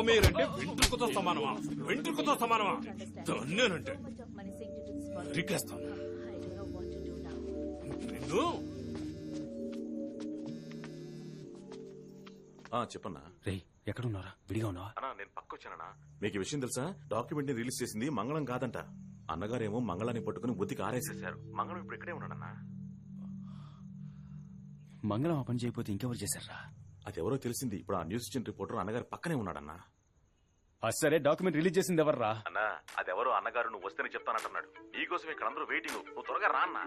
మీరంటే వెంట్రుకతో సమానమా? వెంట్రుకతో సమానమా? దన్నేనంటే రిక్కేస్తాను నిన్ను. చెప్పన్నా. రే ఎక్కడున్నారా? విడిగా ఉన్నావా? అన్నా నేను పక్కొచ్చానన్నా. మీకు ఈ విషయం తెలుసా? డాక్యుమెంట్ ని రిలీజ్ చేసింది మంగళం కాదంట. అన్నగారేమో మంగళాన్ని పట్టుకుని బుద్ధికి ఆరేసేశారు. మంగళం ఇప్పుడు ఇక్కడే ఉన్నాడన్నా. మంగళం ఆ పని చేయకపోతే ఇంకెవరు చేశారా? అది ఎవరో తెలిసింది. ఇప్పుడు ఆ న్యూస్ ఇచ్చిన రిపోర్టర్ అన్నగారి పక్కనే ఉన్నాడన్నా. సరే డాక్యుమెంట్ రిలీజ్ చేసింది ఎవర్రా? అన్నా అదెవరో అన్నగారు నువ్వు వస్తేనే చెప్తానంటున్నాడు. నీకోసం ఇక్కడ అందరూ వెయిటింగ్. నువ్వు త్వరగా రా అన్నా.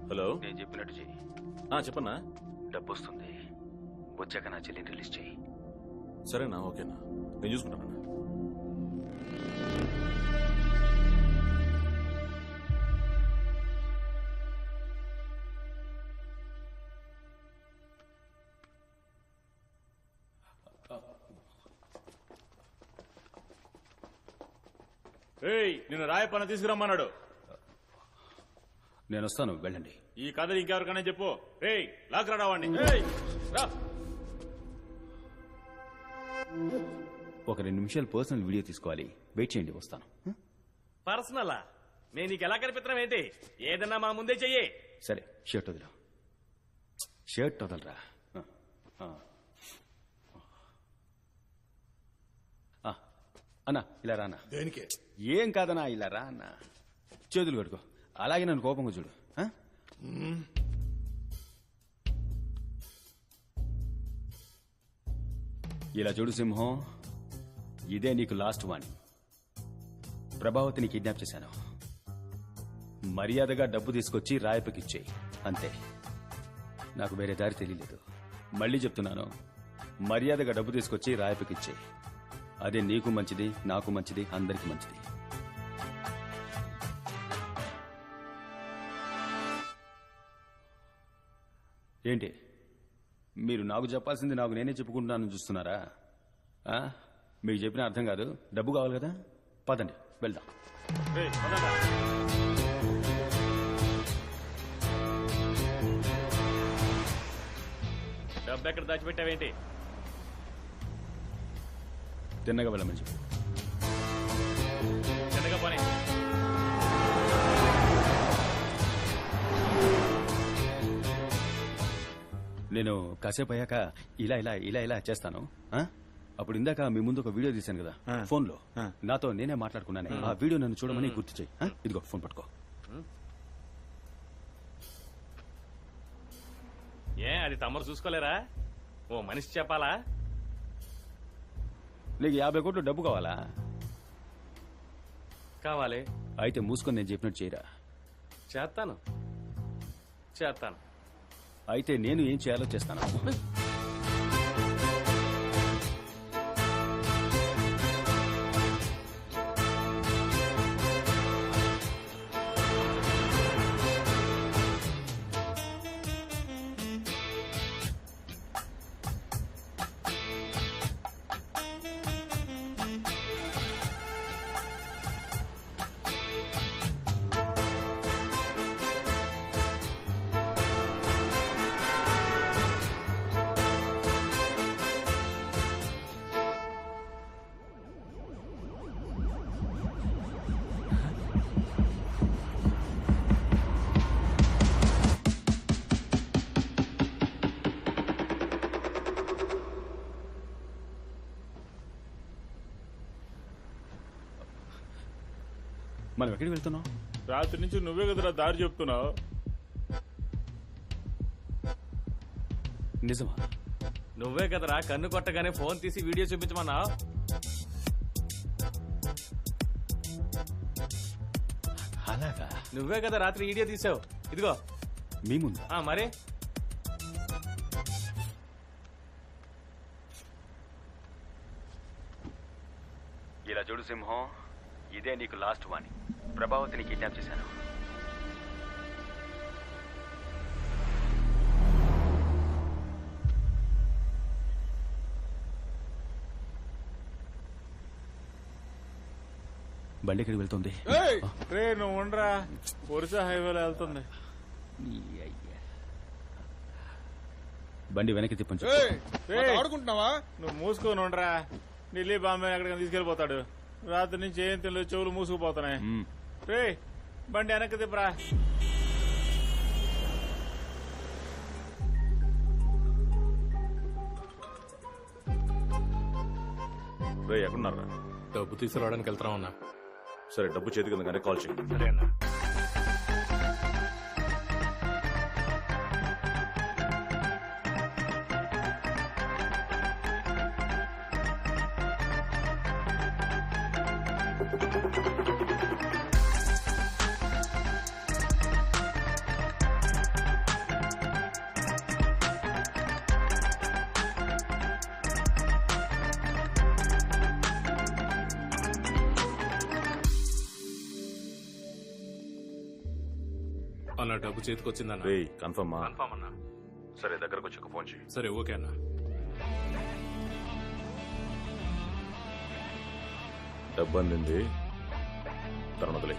హలో, నేను చెప్పినట్టు చెయ్యి. చెప్పన్నా. డబ్బు వస్తుంది, వచ్చాక నా చెల్లిని రిలీజ్ చెయ్యి. సరేనా? ఓకేనా, నేను చూసుకుంటానన్నా. నిన్ను రాయపన్న తీసుకురమ్మన్నాడు. నేను వస్తాను, వెళ్ళండి. ఈ కథ ఇంకెవరికైనా చెప్పు. లాక్ రావాడిని. ఒక 2 నిమిషాలు పర్సనల్ వీడియో తీసుకోవాలి, వెయిట్ చేయండి, వస్తాను. పర్సనలా? నేను నీకు ఎలా కనిపిస్తున్నాం ఏంటి? ఏదన్నా మా ముందే చెయ్యి. సరే, షర్ట్ వదిలా. షర్ట్ వదలరా. అన్నా ఇలా రా అన్న. దేనికి? ఏం కాదన్నా, ఇలా రా అన్న. చేతులు కట్టుకో, అలాగే నన్ను కోపంగా చూడు. ఇలా చూడు సింహం, ఇదే నీకు లాస్ట్ వార్నింగ్. ప్రభావతిని కిడ్నాప్ చేశాను. మర్యాదగా డబ్బు తీసుకొచ్చి రాయపకిచ్చేయి, అంతే. నాకు వేరే దారి తెలియలేదు. మళ్ళీ చెప్తున్నాను, మర్యాదగా డబ్బు తీసుకొచ్చి రాయపకిచ్చేయి. అదే నీకు మంచిది, నాకు మంచిది, అందరికీ మంచిది. ఏంటి మీరు నాకు చెప్పాల్సింది నాకు నేనే చెప్పుకుంటున్నాను చూస్తున్నారా? మీకు చెప్పిన అర్థం కాదు. డబ్బు కావాలి కదా, పదండి వెళ్దాం. డబ్బు ఎక్కడ దాచిపెట్టావేంటి? తిన్నగా వెళ్ళమని చెప్పు. తిన్నగా పోనీ. నేను కాసేపు అయ్యాక ఇలా ఇలా ఇలా ఇలా చేస్తాను. అప్పుడు ఇందాక మీ ముందు ఒక వీడియో తీశాను కదా ఫోన్ లో, నాతో నేనే మాట్లాడుకున్నాను. ఆ వీడియో నన్ను చూడమని గుర్తు చేయి. ఇదిగో ఫోన్ పట్టుకో. అది తమరు చూసుకోలేరా? ఓ మనిషి చెప్పాలా? నీకు 50 కోట్లు డబ్బు కావాలా? కావాలి. అయితే మూసుకొని నేను చెప్పినట్టు చేయరా. చేస్తాను. అయితే నేను ఏం చేయాలో చేస్తాను. మనం ఎక్కడికి వెళ్తున్నాం? రాత్రి నుంచి నువ్వే కదరా దారి చెప్తున్నావు. నిజమా? నువ్వే కదరా కన్ను కొట్టగానే ఫోన్ తీసి వీడియో చూపించమన్నా. అలాగా? నువ్వే కదా రాత్రి వీడియో తీసావు. ఇదిగో మీ ముందు. మరి ఇలా చూడు సింహం, ఇదే నీకు లాస్ట్ వార్నింగ్. ప్రభావతిని కిడ్నాప్ చేశాను. బండి ఎక్కడికి వెళ్తుంది? రే నువ్వు ఉండరా, ఒరిసా హైవేలో వెళ్తుంది. బండి వెనక్కి తిప్పంచు. ఆడుకుంటున్నావా? నువ్వు మూసుకొని ఉండరా. ఢిల్లీ బాంబే ఎక్కడికైనా తీసుకెళ్లిపోతాడు. రాత్రి నుంచి ఏం తెలియదు, చెవులు మూసుకుపోతున్నాయి. రే బండి వెనక్కి తిప్పరా. రే ఎక్కడున్నారా? డబ్బు తీసుకురావడానికి వెళ్తామన్నా. సరే డబ్బు చేతికి ఉంది కానీ కాల్ చేయి. సరే అన్నా. అన్న డబ్బు చేతికి వచ్చిందన్న. రే కన్ఫర్మ్ కన్ఫర్మ్ అన్నా. సరే దగ్గరకు వచ్చి ఫోన్ చేయి. సరే ఓకే అన్నా. డబ్బు అందింది, తరుణతలే.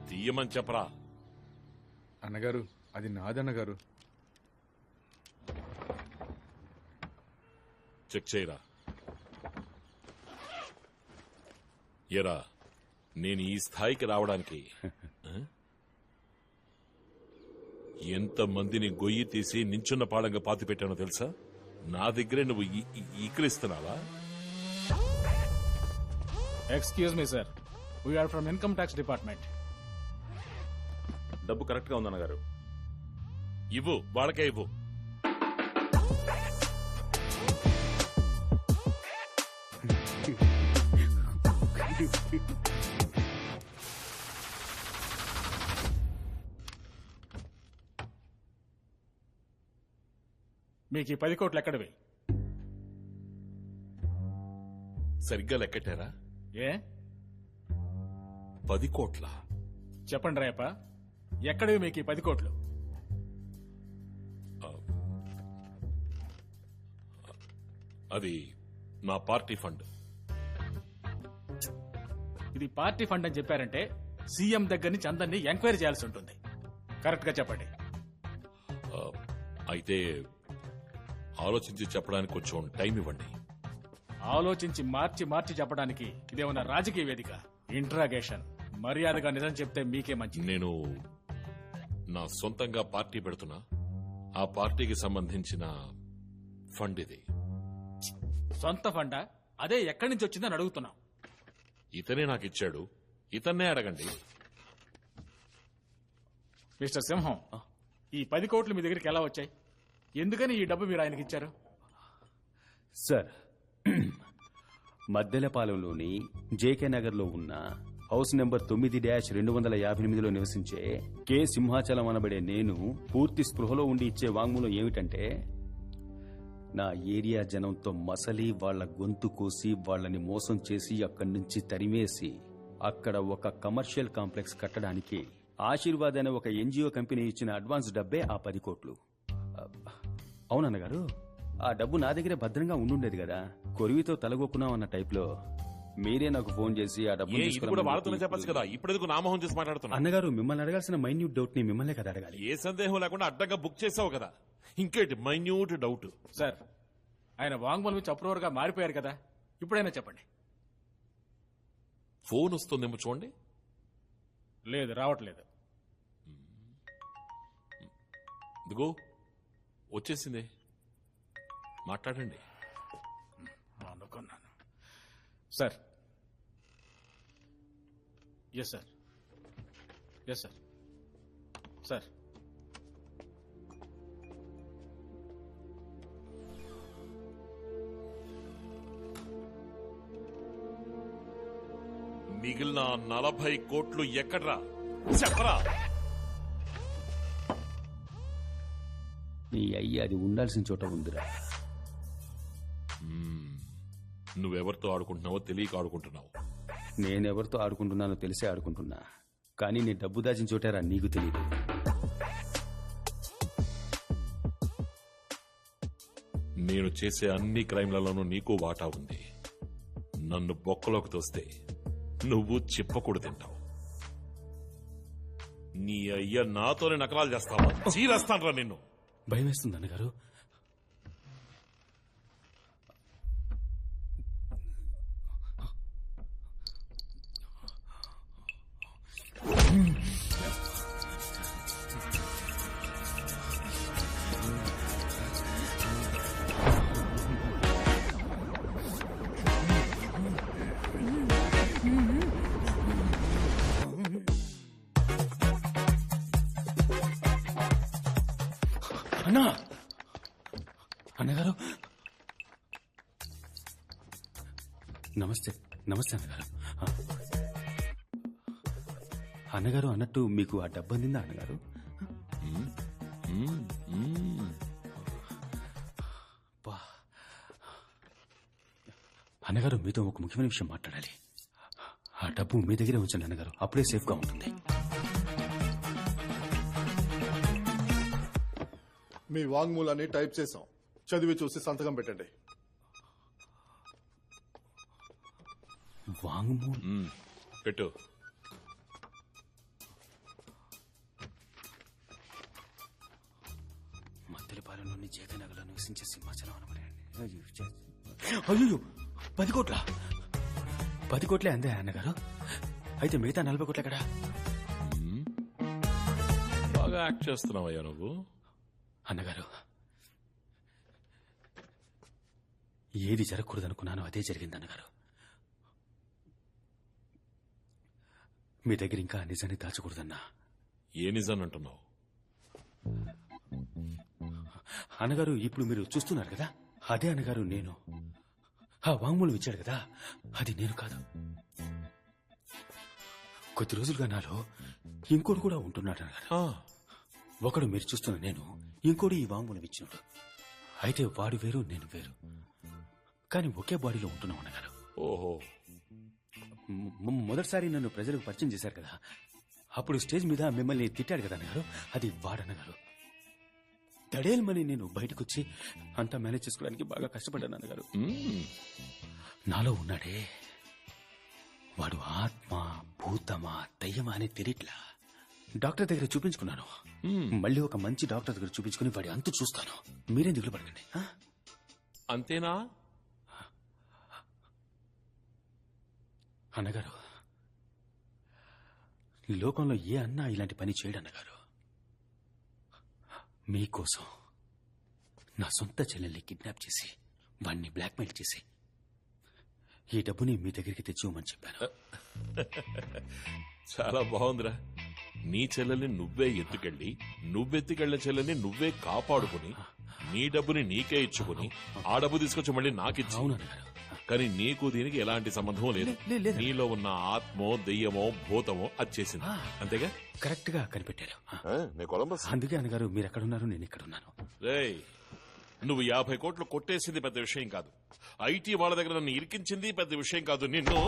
తీయమని చెప్పరా. అన్నగారు అది నాదన్నగారు. చెక్ చేయరా. ఎరా నేను ఈ స్థాయికి రావడానికి ఎంత మందిని గొయ్యి తీసి నించున్న పాడంగా పాతి పెట్టానో తెలుసా? నా దగ్గరే నువ్వు ఈకలిస్తున్నావా? Excuse me, sir. We are from Income Tax Department. డబ్బు కరెక్ట్ గా ఉందన్నగారు. ఇవ్వు, వాళ్ళకే ఇవ్వు. మీకు ఈ 10 కోట్లు ఎక్కడివి? సరిగ్గా లెక్కటారా? ఏ 10 కోట్ల? చెప్పండి రేప, ఎక్కడివి మీకు ఈ 10 కోట్లు? అది నా పార్టీ ఫండ్. ఇది పార్టీ ఫండ్ అని చెప్పారంటే సీఎం దగ్గర నుంచి అందరినీ ఎంక్వైరీ చేయాల్సి ఉంటుంది. కరెక్ట్ గా చెప్పండి. అయితే ఆలోచించి చెప్పడానికి కొంచెం టైం ఇవ్వండి. ఆలోచించి మార్చి చెప్పడానికి ఇదేమన్నా రాజకీయ వేదిక? ఇంట్రాగేషన్. మర్యాదగా నిజం చెప్తే మీకే మంచిది. నేను నా సొంతంగా పార్టీ పెడుతున్నా. ఆ పార్టీకి సంబంధించిన ఫండ్ ఇది. సొంత ఫండా? అదే ఎక్కడి నుంచి వచ్చిందని అడుగుతున్నాం. ఇతనే నాకు ఇచ్చాడు, ఇతన్నే అడగండి. మిస్టర్ సింహం, ఈ 10 కోట్లు మీ దగ్గరికి ఎలా వచ్చాయి? ఎందుకని ఈ డబ్బు మీరు ఆయనకి ఇచ్చారు? సార్, మద్దెలపాలెంలోని జేకే నగర్లో ఉన్న హౌస్ నెంబర్ 9-258లో నివసించే కె సింహాచలం అనబడే నేను పూర్తి స్పృహలో ఉండి ఇచ్చే వాంగ్మూలం ఏమిటంటే, నా ఏరియా జనంతో మసలి వాళ్ల గొంతు కోసి వాళ్లని మోసం చేసి అక్కడి నుంచి తరిమేసి అక్కడ ఒక కమర్షియల్ కాంప్లెక్స్ కట్టడానికి ఆశీర్వాద్ అనే ఒక ఎన్జిఓ కంపెనీ ఇచ్చిన అడ్వాన్స్ డబ్బే ఆ 10 కోట్లు. అవునన్నగారు? ఆ డబ్బు నా దగ్గరే భద్రంగా ఉండుండేది కదా. కొరివితో తలగొక్కున్నాం అన్న టైప్లో మీరే నాకు ఫోన్ చేసి ఆ డబ్బు ఇది కూడా వాళ్ళతోనే చెప్పచ్చు కదా, ఇప్పుడు ఎందుకు నామోహం చేసి మాట్లాడుతున్నా? అన్నగారు, మిమ్మల్ని అడగాల్సిన మైన్యూట్ డౌట్ ని మిమ్మల్నే కదా అడగాలి. ఏ సందేహం లేకుండా అడ్డంగా బుక్ చేసావు కదా, ఇంకేంటి మైన్యూట్ డౌట్? సార్, ఆయన వాంగ్మూలం ఇచ్చి అప్రూవర్ గా మారిపోయారు కదా, ఇప్పుడైనా చెప్పండి. ఫోన్ వస్తుందేమో చూడండి. లేదు, రావట్లేదు. ఇదిగో వచ్చేసింది, మాట్లాడండి. అనుకున్నాను. Sir. Yes sir. Yes sir. Sir, మిగిలిన 40 కోట్లు ఎక్కడ్రా చెప్పరా? నీ అయ్యి అది ఉండాల్సిన చోట ఉందిరా. నువ్వెవరితో ఆడుకుంటున్నావో తెలియక ఆడుకుంటున్నావు. నేనెవరితో ఆడుకుంటున్నానో తెలిసే ఆడుకుంటున్నా, కానీ నీ డబ్బు దాచిన చోటారా నీకు తెలియదు. నేను చేసే అన్ని క్రైమ్లలోనూ నీకు వాటా ఉంది. నన్ను బొక్కలోకి తోస్తే నువ్వు చిప్పకూడు తింటావు. నీ అయ్య నాతోనే నకలాలు చేస్తావా? చీరేస్తానరా నిన్ను. భయం వేస్తుంది అన్నగారు. అన్నా, అన్నగారు నమస్తే. నమస్తే అన్నగారు. అన్నగారు అన్నట్టు మీకు ఆ డబ్బు అందిందా అన్నగారు? అన్నగారు, మీతో ఒక ముఖ్యమైన విషయం మాట్లాడాలి. ఆ డబ్బు మీ దగ్గరే ఉంచండి అన్నగారు, అప్పుడే సేఫ్గా ఉంటుంది. మీ వాంగ్మూలాన్ని టైప్ చేశాం, చదివి చూసి సంతకం పెట్టండి. వాంగ్మూలం పెట్టు. మద్దెలపాలెంలోని జేకనగర్లో నివసించే సింహాచలం అనబడే. అయ్యో, 10 కోట్ల 10 కోట్లే అందే అన్నగారు. అయితే మిగతా 40 కోట్లు ఎక్కడా? బాగా యాక్ట్ చేస్తున్నావయ్యా నువ్వు. అన్నగారు, ఏది జరగకూడదనుకున్నానో అదే జరిగింది అన్నగారు. మీ దగ్గర ఇంకా నిజాన్ని దాచకూడదన్నా. ఏ నిజాన్ని అంటున్నావు? అన్నగారు, ఇప్పుడు మీరు చూస్తున్నారు కదా, అదే అన్నగారు నేను. ఆ వాంగ్మూలం ఇచ్చాడు కదా, అది నేను కాదు. కొద్ది రోజులుగా నాలో ఇంకోటి కూడా ఉంటున్నాడు అన్నగారు. ఒకడు మీరు చూస్తున్న నేను, ఇంకోటి ఈ వాంగ్మూలం ఇచ్చినాడు. అయితే వాడు వేరు, నేను వేరు, కానీ ఒకే బాడీలో ఉంటున్నాం అన్నగారు. ఓహో. మొదటిసారి నన్ను ప్రజలకు పరిచయం చేశారు కదా, అప్పుడు స్టేజ్ మీద మిమ్మల్ని తిట్టాడు కదా అన్నగారు, అది వాడన్నగారు. తడేల్మని నేను బయటకొచ్చి అంతా మేనేజ్ చేసుకోవడానికి బాగా కష్టపడ్డాను అన్నగారు. నాలో ఉన్నాడే వాడు ఆత్మ, భూతమా, దయ్యమా అని తెలియట్లా. డాక్టర్ దగ్గర చూపించుకున్నాను. మళ్ళీ ఒక మంచి డాక్టర్ దగ్గర చూపించుకుని వాడి అంతు చూస్తాను. మీరేం దిగులు పడకండి. అంతేనా అన్నగారు? లోకంలో ఏ అన్నా ఇలాంటి పని చేయడు అన్నగారు. మీకోసం నా సొంత చెల్లెల్ని కిడ్నాప్ చేసి వాడిని బ్లాక్మెయిల్ చేసి ఈ డబ్బుని మీ దగ్గరికి తెచ్చివ్వమని చెప్పాను. చాలా బాగుందిరా. నీ చెల్లెల్ని నువ్వే ఎత్తుకెళ్ళి, నువ్వెత్తుకెళ్లిన చెల్లెల్ని నువ్వే కాపాడుకుని, నీ డబ్బుని నీకే ఇచ్చుకుని, ఆ డబ్బు తీసుకొచ్చి మళ్ళీ నాకిచ్చి. అవును అన్నగారు. కానీ నీకు దీనికి ఎలాంటి సంబంధం లేదు. నీలో ఉన్న ఆత్మో, దెయ్యమో, భూతమో అది చేసింది, అంతేగా? కరెక్ట్ గా కనిపెట్టారు. అందుకే అన్నగారు మీరు ఎక్కడున్నారు, నేను ఇక్కడున్నాను. రేయ్, నువ్వు 50 కోట్లు కొట్టేసింది పెద్ద విషయం కాదు. ఐటీ వాళ్ళ దగ్గర నన్ను ఇరికించింది పెద్ద విషయం కాదు. నిన్ను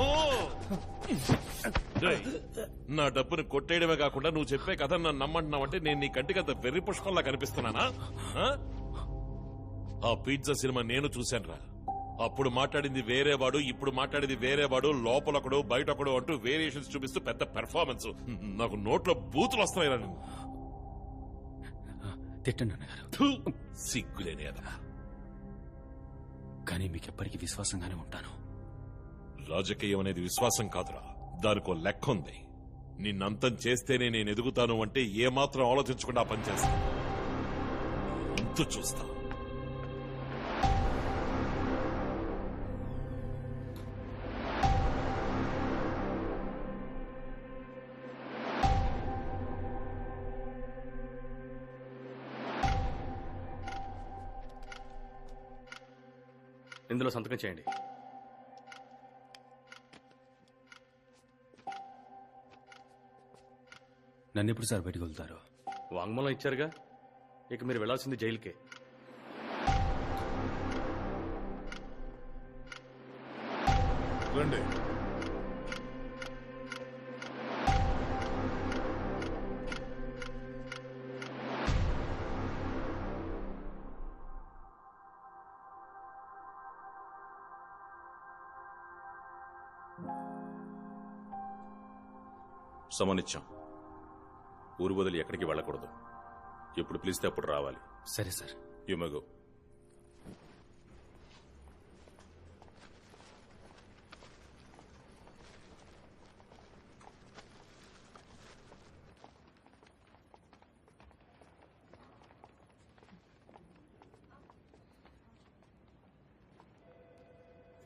రేయ్, నా డబ్బుని కొట్టేయడమే కాకుండా నువ్వు చెప్పే కథ నన్ను నమ్మంటున్నావంటే నేను నీ కంటికి అంత వెర్రి పుష్పంలా కనిపిస్తున్నానా? ఆ పిజ్జా సినిమా నేను చూశానురా. అప్పుడు మాట్లాడింది వేరేవాడు, ఇప్పుడు మాట్లాడింది వేరేవాడు, లోపలొకడు బయటొకడు అంటూ వేరియేషన్స్ చూపిస్తూ పెద్ద పెర్ఫార్మెన్స్. నాకు నోట్లో బూతులు వస్తున్నాయిరా. తిట్టండి అన్నగారు, థూ, సిగ్గులేని అదమా. కానీ మీకు ఎప్పటికీ విశ్వాసంగానే ఉంటాను. రాజకీయం అనేది విశ్వాసం కాదురా, దానికో లెక్క ఉంది. నిన్నంతం చేస్తేనే నేను ఎదుగుతాను అంటే ఏమాత్రం ఆలోచించకుండా పనిచేస్తాను. అంతు చూస్తా. ఇందులో సంతకం చేయండి. నన్ను ఎప్పుడు సార్ బయటకు వెళ్తారు? వాంగ్మూలం ఇచ్చారుగా, ఇక మీరు వెళ్లాల్సింది జైలుకే. రండి. సమనిచ్చాం. ఊరు వదిలి ఎక్కడికి వెళ్ళకూడదు. ఎప్పుడు పిలిస్తే అప్పుడు రావాలి. సరే సార్. You may go.